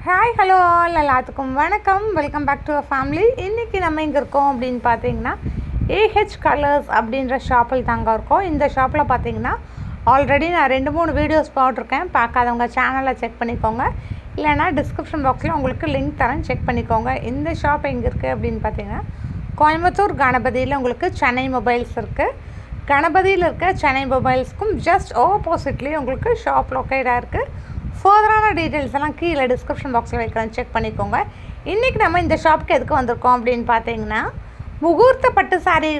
Hi hello all எல்லாத்துக்கும் வணக்கம். Welcome back to our family. இன்றைக்கி நம்ம இங்கே இருக்கோம் அப்படின்னு பார்த்தீங்கன்னா A.H Colours அப்படின்ற ஷாப்பில் தாங்க இருக்கோம். இந்த ஷாப்பில் பார்த்தீங்கன்னா ஆல்ரெடி நான் 2-3 வீடியோஸ் போட்டிருக்கேன். பார்க்காதவங்க சேனலை செக் பண்ணிக்கோங்க, இல்லைனா டிஸ்கிரிப்ஷன் பாக்ஸில் உங்களுக்கு லிங்க் தரேன், செக் பண்ணிக்கோங்க. இந்த ஷாப் எங்கே இருக்குது அப்படின்னு பார்த்தீங்கன்னா கோயம்புத்தூர் கணபதியில் உங்களுக்கு சென்னை மொபைல்ஸ் இருக்குது. கணபதியில் இருக்க சென்னை மொபைல்ஸ்க்கும் ஜஸ்ட் ஆப்போசிட்லேயே உங்களுக்கு ஷாப் லொக்கேட்டாக இருக்குது. ஃபர்தரான டீட்டெயில்ஸ் எல்லாம் கீழே டிஸ்கிரிப்ஷன் பாக்ஸில் வைக்கிறேன், செக் பண்ணிக்கோங்க. இன்றைக்கி நம்ம இந்த ஷாப்புக்கு எதுக்கு வந்திருக்கோம் அப்படின்னு பார்த்தீங்கன்னா முகூர்த்த பட்டு சாரீ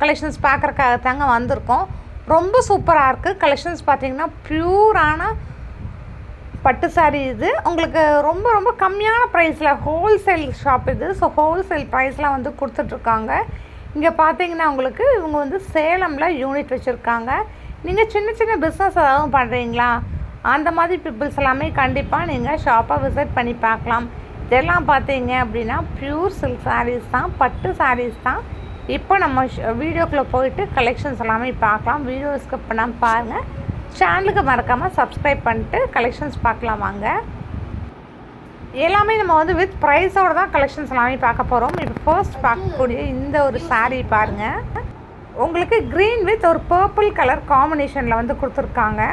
கலெக்ஷன்ஸ் பார்க்குறக்காக தாங்க வந்திருக்கோம். ரொம்ப சூப்பராக இருக்குது கலெக்ஷன்ஸ். பார்த்தீங்கன்னா ப்யூரான பட்டு சாரீ இது உங்களுக்கு ரொம்ப ரொம்ப கம்மியான ப்ரைஸில் ஹோல்சேல் ஷாப் இது. ஸோ ஹோல்சேல் ப்ரைஸில் வந்து கொடுத்துட்ருக்காங்க. இங்கே பார்த்தீங்கன்னா உங்களுக்கு இவங்க வந்து சேலமில் யூனிட் வச்சுருக்காங்க. நீங்கள் சின்ன சின்ன பிஸ்னஸ் ஏதாவது பண்ணுறீங்களா, அந்த மாதிரி பீப்புள்ஸ் எல்லாமே கண்டிப்பாக நீங்கள் ஷாப்பை விசிட் பண்ணி பார்க்கலாம். இதெல்லாம் பார்த்தீங்க அப்படின்னா ப்யூர் சில்க் சாரீஸ் தான், பட்டு சாரீஸ் தான். இப்போ நம்ம வீடியோக்குள்ளே போயிட்டு கலெக்ஷன்ஸ் எல்லாமே பார்க்கலாம். வீடியோ ஸ்கிப் பண்ணாமல் பாருங்கள். சேனலுக்கு மறக்காமல் சப்ஸ்கிரைப் பண்ணிட்டு கலெக்ஷன்ஸ் பார்க்கலாம் வாங்க. எல்லாமே நம்ம வந்து வித் ப்ரைஸோடு தான் கலெக்ஷன்ஸ் எல்லாமே பார்க்க போகிறோம். இப்போ ஃபர்ஸ்ட் பார்க்கக்கூடிய இந்த ஒரு சாரீ பாருங்கள். உங்களுக்கு க்ரீன் வித் ஒரு பர்பிள் கலர் காம்பினேஷனில் வந்து கொடுத்துருக்காங்க.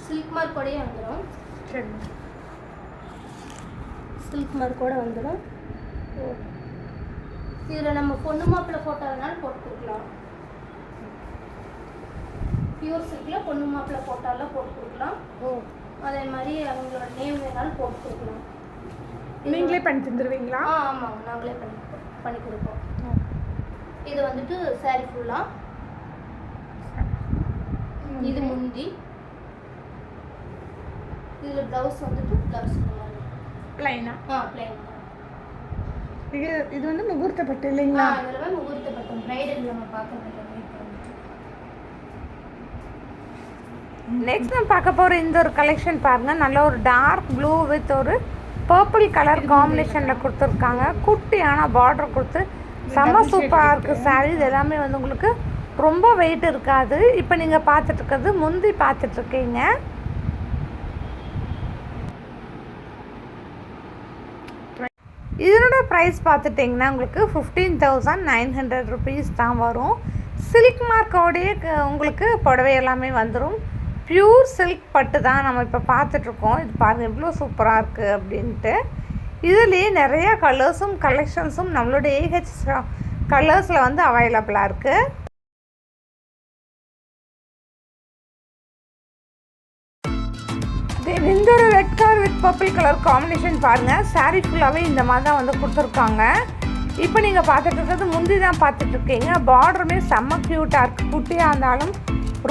சில்க் மார்க் கூட வந்துடும். சரி, சில்க் மார்க் கூட வந்துடும். இதில் நம்ம பொண்ணு மாப்பிள்ளை ஃபோட்டோ வேணாலும் போட்டு கொடுக்கலாம். பியூர் சில்கில் பொண்ணு மாப்பிள்ளை ஃபோட்டோலாம் போட்டு கொடுக்கலாம். அதே மாதிரி அவங்களோட நேம் வேணாலும் போட்டு கொடுக்கலாம். நீங்களே பண்ணி தந்துடுவீங்களா? ஆமாங்க, நாங்களே பண்ணி கொடுப்போம். இது வந்துட்டு சாரீ ஃபுல்லாக. இது முந்தி. இதில் ப்ளவுஸ் வந்துட்டு ப்ளவுஸ் ப்ளைனா? ப்ளைன். இது வந்து முகூர்த்த பட்டு இல்லைங்களா? இதில் முகூர்த்த பட்டு ப்ரைடல் நம்ம பார்க்க. நெக்ஸ்ட் நம்ம பார்க்க போகிற இந்த ஒரு கலெக்ஷன் பாருங்கள். நல்ல ஒரு டார்க் ப்ளூ வித் ஒரு பர்பிள் கலர் காம்பினேஷனில் கொடுத்துருக்காங்க. குட்டியான பார்டர் கொடுத்து செம்ம சூப்பராக இருக்குது சாரீ. இது எல்லாமே வந்து உங்களுக்கு ரொம்ப வெயிட் இருக்காது. இப்போ நீங்கள் பார்த்துட்ருக்கிறது முந்தி பார்த்துட்ருக்கீங்க. இதனோட ப்ரைஸ் பார்த்துட்டிங்கன்னா உங்களுக்கு 15,900 rupees தான் வரும். சில்க் மார்க்கோடைய உங்களுக்கு புடவை எல்லாமே வந்துடும். ப்யூர் சில்க் பட்டு தான் நம்ம இப்போ பார்த்துட்ருக்கோம். இது பாருங்கள் எவ்வளோ சூப்பராக இருக்குது அப்படின்ட்டு. இதுலேயே நிறைய கலர்ஸும் கலெக்ஷன்ஸும் நம்மளோட A.H கலர்ஸில் வந்து அவைலபிளாக இருக்குது. இந்த ஒரு red colour with purple colour combination பாருங்கள். சாரீ ஃபுல்லாகவே இந்த மாதிரி தான் வந்து கொடுத்துருக்காங்க. இப்போ நீங்கள் பார்த்துட்டு இருக்கிறது முந்தி தான் பார்த்துட்ருக்கீங்க. பார்டருமே செம்ம க்யூட்டாக இருக்குது. குட்டியாக இருந்தாலும்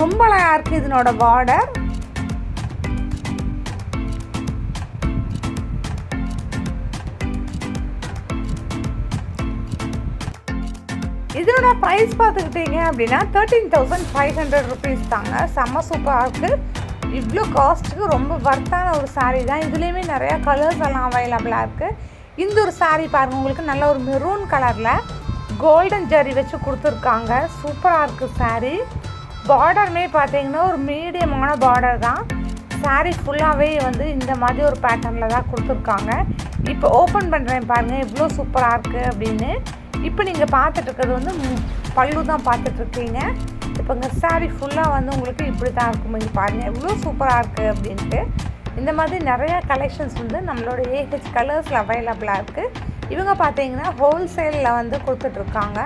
ரொம்ப அழகாக இருக்குது இதனோட பார்டர். இதனோட ப்ரைஸ் பார்த்துக்கிட்டீங்க அப்படின்னா 13,500 rupees தாங்க. செம்ம சூப்பராக இருக்குது. இவ்வளோ காஸ்ட்டுக்கு ரொம்ப வர்த்தான ஒரு சாரீ தான். இதுலேயுமே நிறையா கலர்ஸ் எல்லாம் அவைலபிளாக இருக்குது. இந்த ஒரு சாரீ பாருங்கள், உங்களுக்கு நல்ல ஒரு மெரூன் கலரில் கோல்டன் ஜரி வச்சு கொடுத்துருக்காங்க. சூப்பராக இருக்குது சாரீ. பார்டருமே பார்த்தீங்கன்னா ஒரு மீடியமான பார்டர் தான். சாரீ ஃபுல்லாகவே வந்து இந்த மாதிரி ஒரு பேட்டர்னில் தான் கொடுத்துருக்காங்க. இப்போ ஓப்பன் பண்ணுறேன் பாருங்கள் எவ்வளோ சூப்பராக இருக்குது அப்படின்னு. இப்போ நீங்கள் பார்த்துட்ருக்கிறது வந்து பல்லு தான் பார்த்துட்ருக்கீங்க. இப்போ இங்கே சாரீ ஃபுல்லாக வந்து உங்களுக்கு இப்படி தான் இருக்கும். இங்கே பாருங்கள் எவ்வளோ சூப்பராக இருக்குது அப்படின்ட்டு. இந்த மாதிரி நிறையா கலெக்ஷன்ஸ் வந்து நம்மளோட A.H கலர்ஸில் அவைலபிளாக இருக்குது. இவங்க பார்த்தீங்கன்னா ஹோல்சேலில் வந்து கொடுத்துட்ருக்காங்க.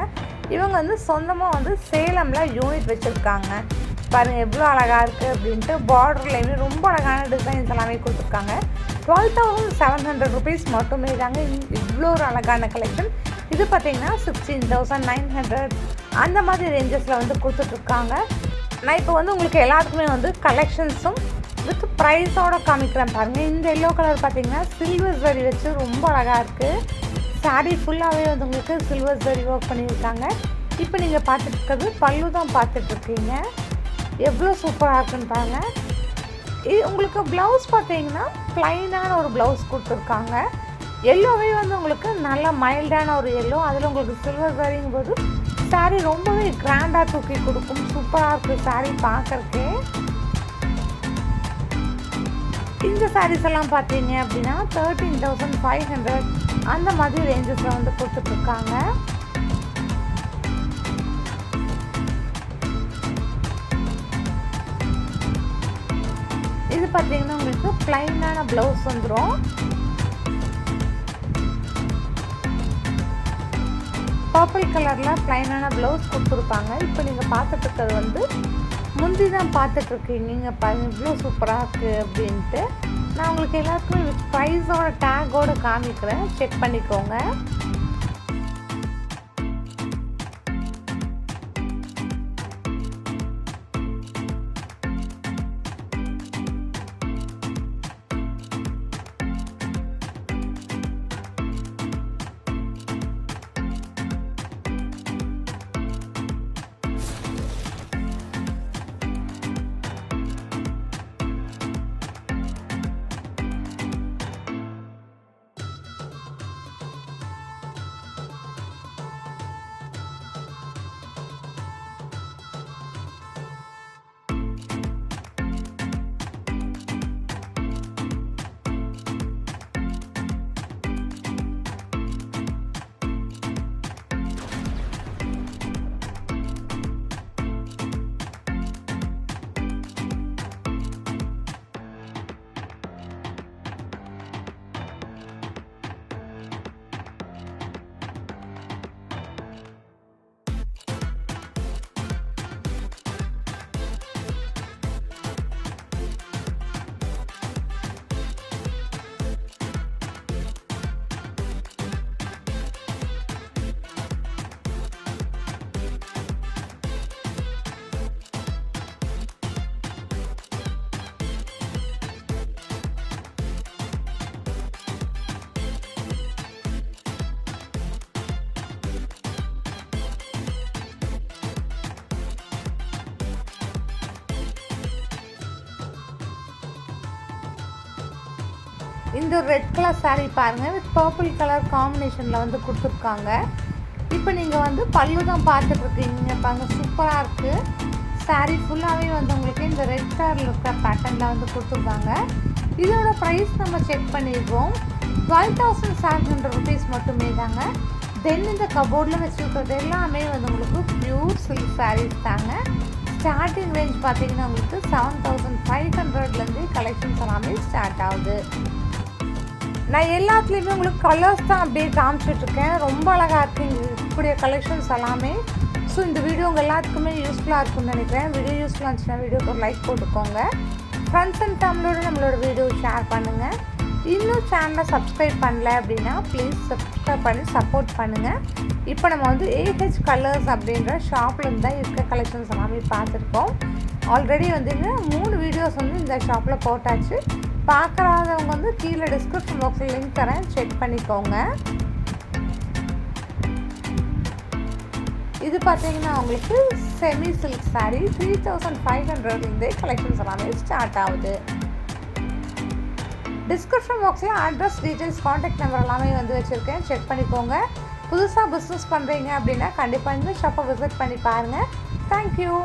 இவங்க வந்து சொந்தமாக வந்து சேலமில் யூனிட் வச்சுருக்காங்க. பாருங்கள் எவ்வளோ அழகாக இருக்குது அப்படின்ட்டு. பார்டர்லேயுமே ரொம்ப அழகான டிசைன்ஸ் எல்லாமே கொடுத்துருக்காங்க. 12,700 rupees மட்டுமே தாங்க இவ்வளோ ஒரு அழகான கலெக்ஷன். இது பார்த்திங்கன்னா 16,900 அந்த மாதிரி ரேஞ்சஸில் வந்து கொடுத்துட்ருக்காங்க. நான் இப்போ வந்து உங்களுக்கு எல்லாத்துக்குமே வந்து கலெக்ஷன்ஸும் வித் ப்ரைஸோடு காமிக்கிறேன் பாருங்கள். இந்த எல்லோ கலர் பார்த்திங்கன்னா சில்வர் ஜரி வச்சு ரொம்ப அழகாக இருக்குது. சாரீ ஃபுல்லாகவே வந்து உங்களுக்கு சில்வர் ஜரி ஒர்க் பண்ணியிருக்காங்க. இப்போ நீங்கள் பார்த்துட்ருக்கிறது பல்லு தான் பார்த்துட்ருக்கீங்க. எவ்வளோ சூப்பராக இருக்குன்னு பாருங்கள். இது உங்களுக்கு ப்ளவுஸ் பார்த்தீங்கன்னா ப்ளைனான ஒரு ப்ளவுஸ் கொடுத்துருக்காங்க. எல்லோவே வந்து உங்களுக்கு நல்ல மைல்டான ஒரு எல்லோ. அதில் உங்களுக்கு சில்வர் ஜரிங்கும் போது சாரீ ரொம்பவே கிராண்டாக தூக்கி கொடுக்கும். சூப்பராக இருக்குது சாரீ பார்க்குறக்கே. இந்த சாரீஸ் எல்லாம் பார்த்தீங்க அப்படின்னா 13,500 அந்த மாதிரி ரேஞ்சஸில் வந்து கொடுத்துட்ருக்காங்க. இது பார்த்தீங்கன்னா உங்களுக்கு பிளைனான ப்ளவுஸ் வந்துடும். பர்பிள் கலரில் பிளைனான ப்ளவுஸ் கொடுத்துருப்பாங்க. இப்போ நீங்கள் பார்த்துட்டு இருக்கிறது வந்து முந்தி தான் பார்த்துட்ருக்கீங்க. நீங்கள் பாருங்கள் இவ்வளோ சூப்பராக இருக்குது அப்படின்ட்டு. நான் உங்களுக்கு எல்லாருக்கும் ப்ரைஸோட டேக்கோடு காமிக்கிறேன், செக் பண்ணிக்கோங்க. இந்த ரெட் கலர் சாரீ பாருங்கள், வித் பர்பிள் கலர் காம்பினேஷனில் வந்து கொடுத்துருக்காங்க. இப்போ நீங்கள் வந்து பல்லு தான் பார்த்துட்ருக்கீங்க பாருங்கள், சூப்பராக இருக்குது. சாரீ ஃபுல்லாகவே வந்து உங்களுக்கு இந்த ரெட் கலரில் இருக்கிற பேட்டர்னில் வந்து கொடுத்துருக்காங்க. இதோட ப்ரைஸ் நம்ம செக் பண்ணியிருக்கோம், 12,700 rupees மட்டுமே தாங்க. தென் இந்த கபோர்டில் வச்சுருக்கிறது எல்லாமே வந்து உங்களுக்கு ப்யூர் சில்க் சாரீஸ் தாங்க. ஸ்டார்டிங் ரேஞ்ச் பார்த்தீங்கன்னா உங்களுக்கு 7,500லேருந்து கலெக்ஷன்ஸ் எல்லாமே ஸ்டார்ட் ஆகுது. நான் எல்லாத்துலேயுமே உங்களுக்கு கலர்ஸ் தான் அப்படியே காமிச்சிட்ருக்கேன். ரொம்ப அழகாக இருக்குது இருக்கக்கூடிய கலெக்ஷன்ஸ் எல்லாமே. ஸோ இந்த வீடியோ உங்கள் எல்லாத்துக்குமே யூஸ்ஃபுல்லாக இருக்கும்னு நினைக்கிறேன். வீடியோ யூஸ்ஃபுல்லாக இருந்துச்சுன்னா வீடியோக்கு ஒரு லைக் போட்டுக்கோங்க. ஃப்ரெண்ட்ஸ் அண்ட் ஃபேமிலியோட நம்மளோட வீடியோ ஷேர் பண்ணுங்கள். இன்னும் சேனலை சப்ஸ்கிரைப் பண்ணல அப்படின்னா ப்ளீஸ் சப்ஸ்கிரைப் பண்ணி சப்போர்ட் பண்ணுங்கள். இப்போ நம்ம வந்து A.H Colours அப்படின்ற ஷாப்பில் தான் இருக்க கலெக்ஷன்ஸ் எல்லாமே பார்த்துருக்கோம். ஆல்ரெடி வந்துங்க 3 வீடியோஸ் வந்து இந்த ஷாப்பில் போட்டாச்சு. பார்க்குறாதவங்க வந்து கீழே டிஸ்கிரிப்ஷன் பாக்ஸில் லிங்க் தரேன், செக் பண்ணிக்கோங்க. இது பார்த்தீங்கன்னா உங்களுக்கு செமி சில்க் சாரீ 3,500லேருந்தே கலெக்ஷன்ஸ் எல்லாமே ஸ்டார்ட் ஆகுது. டிஸ்கிரிப்ஷன் பாக்ஸில் அட்ரஸ் டீட்டெயில்ஸ் காண்டாக்ட் நம்பர் எல்லாமே வந்து வச்சுருக்கேன், செக் பண்ணிக்கோங்க. புதுசாக பிஸ்னஸ் பண்ணுறீங்க அப்படின்னா கண்டிப்பாக இந்த ஷாப்பை விசிட் பண்ணி பாருங்கள். தேங்க்யூ.